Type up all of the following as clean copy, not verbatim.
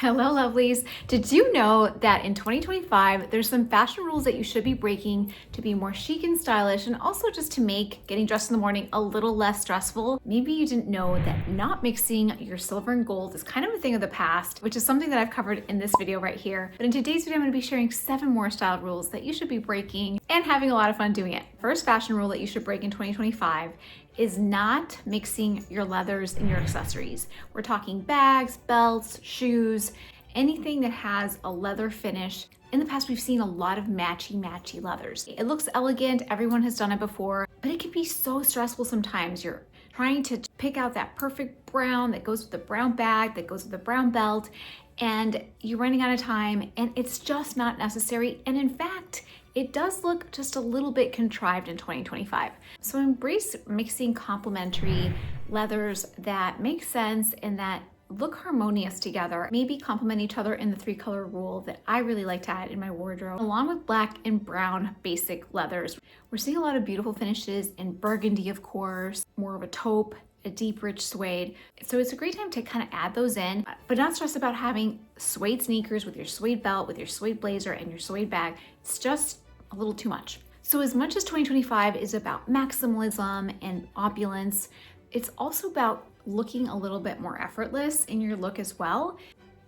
Hello, lovelies. Did you know that in 2025, there's some fashion rules that you should be breaking to be more chic and stylish, and also just to make getting dressed in the morning a little less stressful? Maybe you didn't know that not mixing your silver and gold is kind of a thing of the past, which is something that I've covered in this video right here. But in today's video, I'm going to be sharing 7 more style rules that you should be breaking and having a lot of fun doing it. First fashion rule that you should break in 2025 is not mixing your leathers and your accessories. We're talking bags, belts, shoes, anything that has a leather finish. In the past, we've seen a lot of matchy leathers. It looks elegant, everyone has done it before, but it can be so stressful sometimes. You're trying to pick out that perfect brown that goes with the brown bag, that goes with the brown belt, and you're running out of time, and it's just not necessary. And in fact, it does look just a little bit contrived in 2025. So embrace mixing complementary leathers that make sense and that look harmonious together. Maybe complement each other in the 3-color rule that I really like to add in my wardrobe, along with black and brown basic leathers. We're seeing a lot of beautiful finishes in burgundy, of course, more of a taupe, a deep, rich suede. So it's a great time to kind of add those in, but not stress about having suede sneakers with your suede belt, with your suede blazer, and your suede bag. It's just a little too much. So as much as 2025 is about maximalism and opulence, it's also about looking a little bit more effortless in your look as well.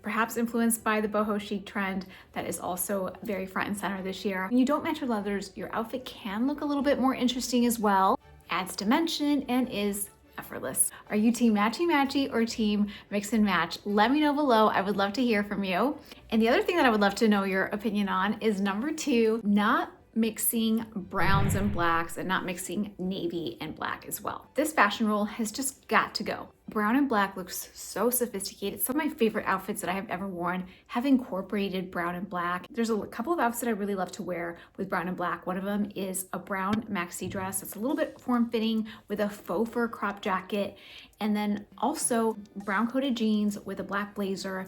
Perhaps influenced by the boho chic trend that is also very front and center this year. When you don't match your leathers, your outfit can look a little bit more interesting as well, adds dimension, and is effortless. Are you team matchy or team mix and match? Let me know below. I would love to hear from you. And the other thing that I would love to know your opinion on is number 2, not mixing browns and blacks and not mixing navy and black as well. This fashion rule has just got to go. Brown and black looks so sophisticated. Some of my favorite outfits that I have ever worn have incorporated brown and black. There's a couple of outfits that I really love to wear with brown and black. One of them is a brown maxi dress. It's a little bit form-fitting with a faux fur crop jacket, and then also brown coated jeans with a black blazer.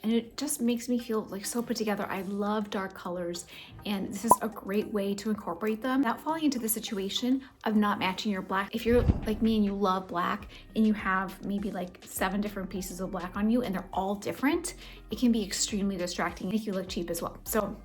And it just makes me feel like so put together. I love dark colors, and this is a great way to incorporate them without falling into the situation of not matching your black. If you're like me and you love black and you have maybe like 7 different pieces of black on you and they're all different, it can be extremely distracting and make you look cheap as well. So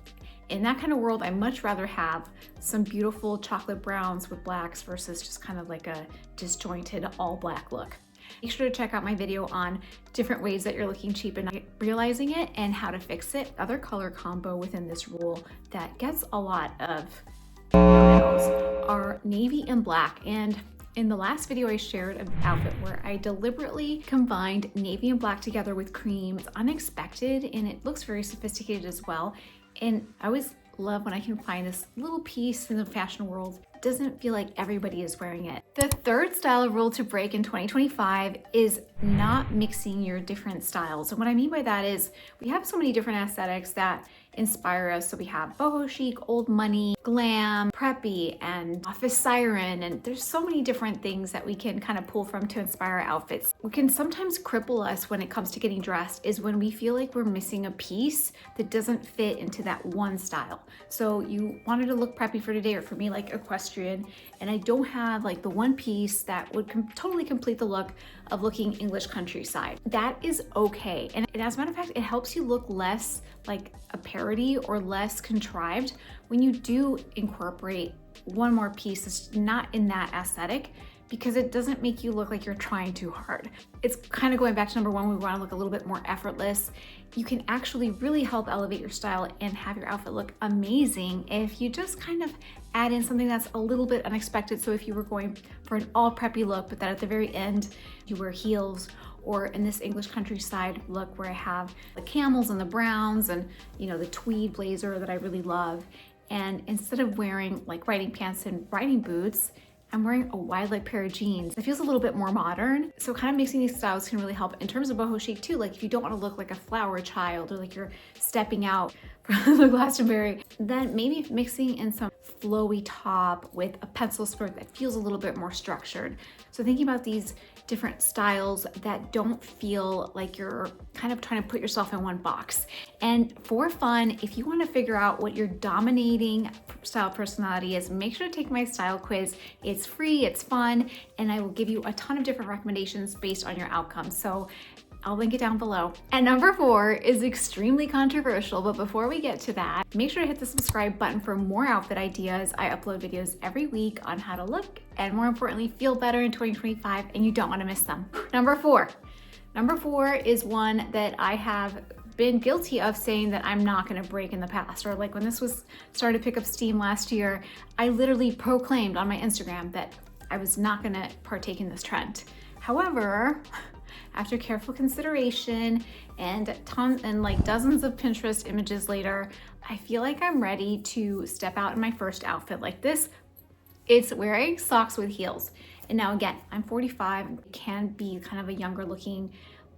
in that kind of world, I much rather have some beautiful chocolate browns with blacks versus just kind of like a disjointed all black look. Make sure to check out my video on different ways that you're looking cheap and not realizing it and how to fix it. Other color combo within this rule that gets a lot of are navy and black. And in the last video, I shared an outfit where I deliberately combined navy and black together with cream. It's unexpected and it looks very sophisticated as well. And I always love when I can find this little piece in the fashion world. It doesn't feel like everybody is wearing it. The third style rule to break in 2025 is not mixing your different styles. And what I mean by that is we have so many different aesthetics that inspire us. So we have boho chic, old money, glam, preppy, and office siren. And there's so many different things that we can kind of pull from to inspire our outfits. What can sometimes cripple us when it comes to getting dressed is when we feel like we're missing a piece that doesn't fit into that one style. So you wanted to look preppy for today, or for me, like equestrian, and I don't have like the one piece that would totally complete the look of looking English countryside. That is okay. And as a matter of fact, it helps you look less like a parody or less contrived when you do incorporate one more piece that's not in that aesthetic, because it doesn't make you look like you're trying too hard. It's kind of going back to number 1, we want to look a little bit more effortless. You can actually really help elevate your style and have your outfit look amazing if you just kind of add in something that's a little bit unexpected. So if you were going for an all preppy look, but then at the very end, you wear heels, or in this English countryside look where I have the camels and the browns and, you know, the tweed blazer that I really love. And instead of wearing like riding pants and riding boots, I'm wearing a wide leg pair of jeans. It feels a little bit more modern. So kind of mixing these styles can really help in terms of boho chic too. Like if you don't want to look like a flower child or like you're stepping out from the Glastonbury, then maybe mixing in some flowy top with a pencil skirt that feels a little bit more structured. So thinking about these different styles that don't feel like you're kind of trying to put yourself in one box. And for fun, if you want to figure out what your dominating style personality is, make sure to take my style quiz. It's free, it's fun, and I will give you a ton of different recommendations based on your outcomes. So I'll link it down below. And number 4 is extremely controversial, but before we get to that, make sure to hit the subscribe button for more outfit ideas. I upload videos every week on how to look and, more importantly, feel better in 2025, and you don't want to miss them. Number 4 is one that I have been guilty of saying that I'm not going to break in the past, or like when this was started to pick up steam last year, I literally proclaimed on my Instagram that I was not going to partake in this trend. However, after careful consideration and dozens of Pinterest images later, I feel like I'm ready to step out in my first outfit like this. It's wearing socks with heels. And now again, I'm 45, it can be kind of a younger looking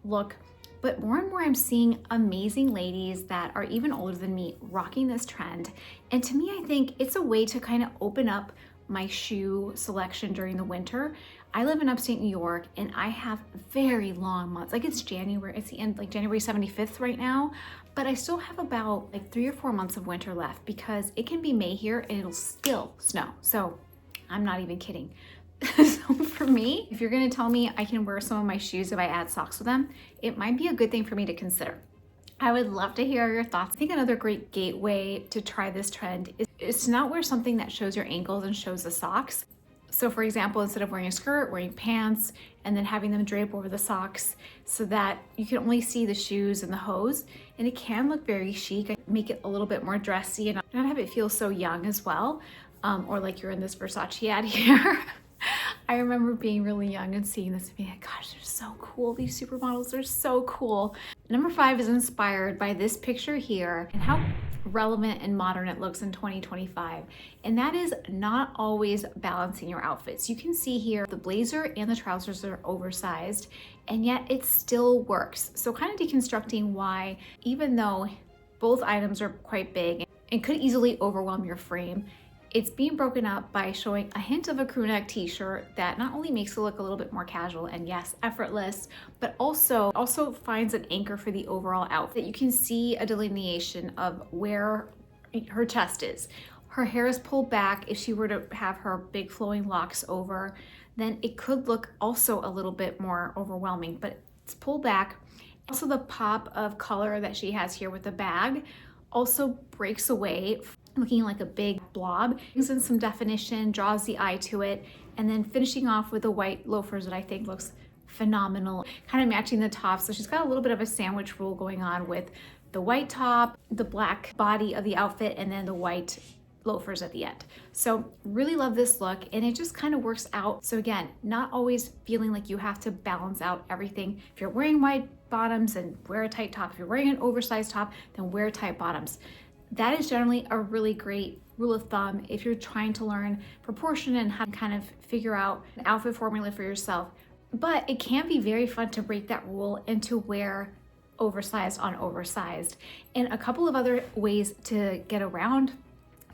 look, but more and more I'm seeing amazing ladies that are even older than me rocking this trend. And to me, I think it's a way to kind of open up my shoe selection during the winter. I live in upstate New York and I have very long months. Like it's January, it's the end, like January 75th right now, but I still have about like 3 or 4 months of winter left because it can be May here and it'll still snow. So I'm not even kidding. So for me, if you're gonna tell me I can wear some of my shoes if I add socks with them, it might be a good thing for me to consider. I would love to hear your thoughts. I think another great gateway to try this trend is to not wear something that shows your ankles and shows the socks. So for example, instead of wearing a skirt, wearing pants, and then having them drape over the socks so that you can only see the shoes and the hose. And it can look very chic. I make it a little bit more dressy and not have it feel so young as well. Or like you're in this Versace ad here. I remember being really young and seeing this and being like, gosh, they're so cool. These supermodels are so cool. Number 5 is inspired by this picture here and how relevant and modern it looks in 2025. And that is not always balancing your outfits. You can see here the blazer and the trousers are oversized, and yet it still works. So kind of deconstructing why, even though both items are quite big and could easily overwhelm your frame, it's being broken up by showing a hint of a crew neck t-shirt that not only makes it look a little bit more casual and yes, effortless, but also finds an anchor for the overall outfit. You can see a delineation of where her chest is. Her hair is pulled back. If she were to have her big flowing locks over, then it could look also a little bit more overwhelming, but it's pulled back. Also, the pop of color that she has here with the bag also breaks away, looking like a big blob, brings in some definition, draws the eye to it, and then finishing off with the white loafers that I think looks phenomenal, kind of matching the top. So she's got a little bit of a sandwich rule going on with the white top, the black body of the outfit, and then the white loafers at the end. So really love this look, and it just kind of works out. So again, not always feeling like you have to balance out everything. If you're wearing white bottoms, then wear a tight top. If you're wearing an oversized top, then wear tight bottoms. That is generally a really great rule of thumb if you're trying to learn proportion and how to kind of figure out an outfit formula for yourself. But it can be very fun to break that rule and to wear oversized on oversized. And a couple of other ways to get around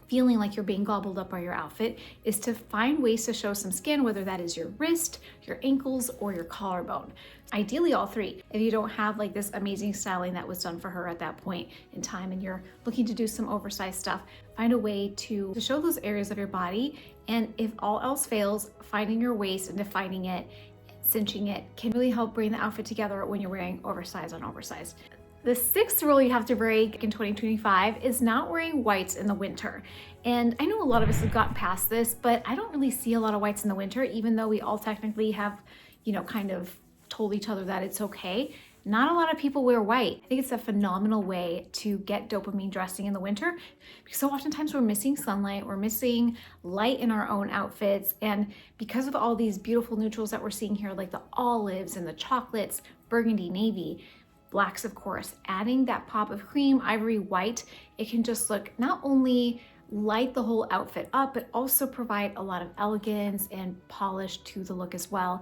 feeling like you're being gobbled up by your outfit is to find ways to show some skin, whether that is your wrist, your ankles, or your collarbone. Ideally all 3. If you don't have like this amazing styling that was done for her at that point in time and you're looking to do some oversized stuff, find a way to show those areas of your body. And if all else fails, finding your waist and defining it, cinching it can really help bring the outfit together when you're wearing oversized on oversized. The 6th rule you have to break in 2025 is not wearing whites in the winter. And I know a lot of us have gotten past this, but I don't really see a lot of whites in the winter, even though we all technically have, kind of told each other that it's okay. Not a lot of people wear white. I think it's a phenomenal way to get dopamine dressing in the winter because so oftentimes we're missing sunlight, we're missing light in our own outfits. And because of all these beautiful neutrals that we're seeing here, like the olives and the chocolates, burgundy, navy, blacks, of course, adding that pop of cream, ivory, white, it can just look not only light the whole outfit up, but also provide a lot of elegance and polish to the look as well.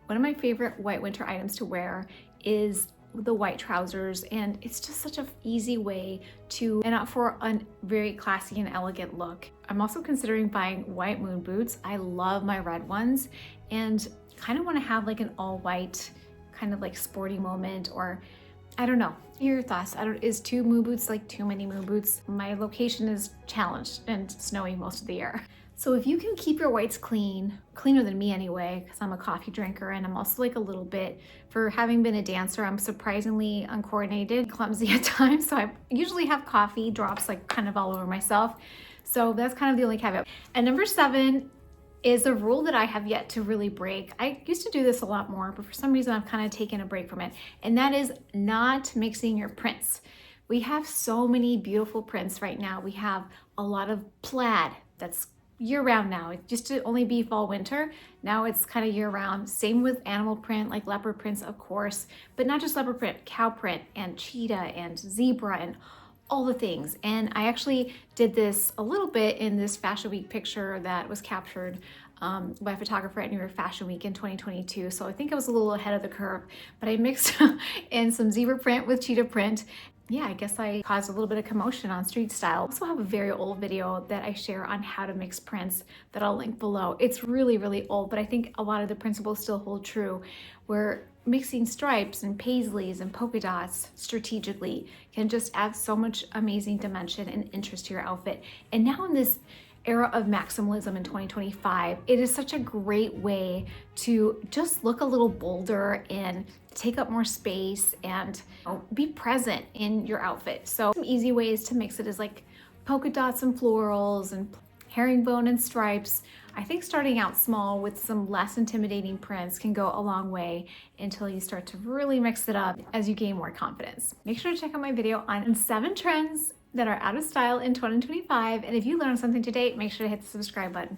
One of my favorite white winter items to wear is the white trousers, and it's just such an easy way to and out for a very classy and elegant look. I'm also considering buying white moon boots. I love my red ones and kind of want to have like an all white kind of like sporty moment, or I don't know. Your thoughts? Is 2 moon boots like too many moon boots? My location is challenged and snowy most of the year. So if you can keep your whites clean, cleaner than me anyway, because I'm a coffee drinker and I'm also like a little bit, for having been a dancer, I'm surprisingly uncoordinated, clumsy at times. So I usually have coffee drops like kind of all over myself. So that's kind of the only caveat. And number 7 is a rule that I have yet to really break. I used to do this a lot more, but for some reason I've kind of taken a break from it. And that is not mixing your prints. We have so many beautiful prints right now. We have a lot of plaid that's year round now. It used to only be fall winter. Now it's kind of year round. Same with animal print, like leopard prints, of course, but not just leopard print, cow print and cheetah and zebra and all the things. And I actually did this a little bit in this Fashion Week picture that was captured by a photographer at New York Fashion Week in 2022. So I think I was a little ahead of the curve, but I mixed in some zebra print with cheetah print. Yeah, I guess I caused a little bit of commotion on Street Style. I also have a very old video that I share on how to mix prints that I'll link below. It's really, really old, but I think a lot of the principles still hold true, where mixing stripes and paisleys and polka dots strategically can just add so much amazing dimension and interest to your outfit. And now in this era of maximalism in 2025, it is such a great way to just look a little bolder and take up more space and be present in your outfit. So some easy ways to mix it is like polka dots and florals and herringbone and stripes. I think starting out small with some less intimidating prints can go a long way until you start to really mix it up as you gain more confidence. Make sure to check out my video on 7 trends that are out of style in 2025. And if you learned something today, make sure to hit the subscribe button.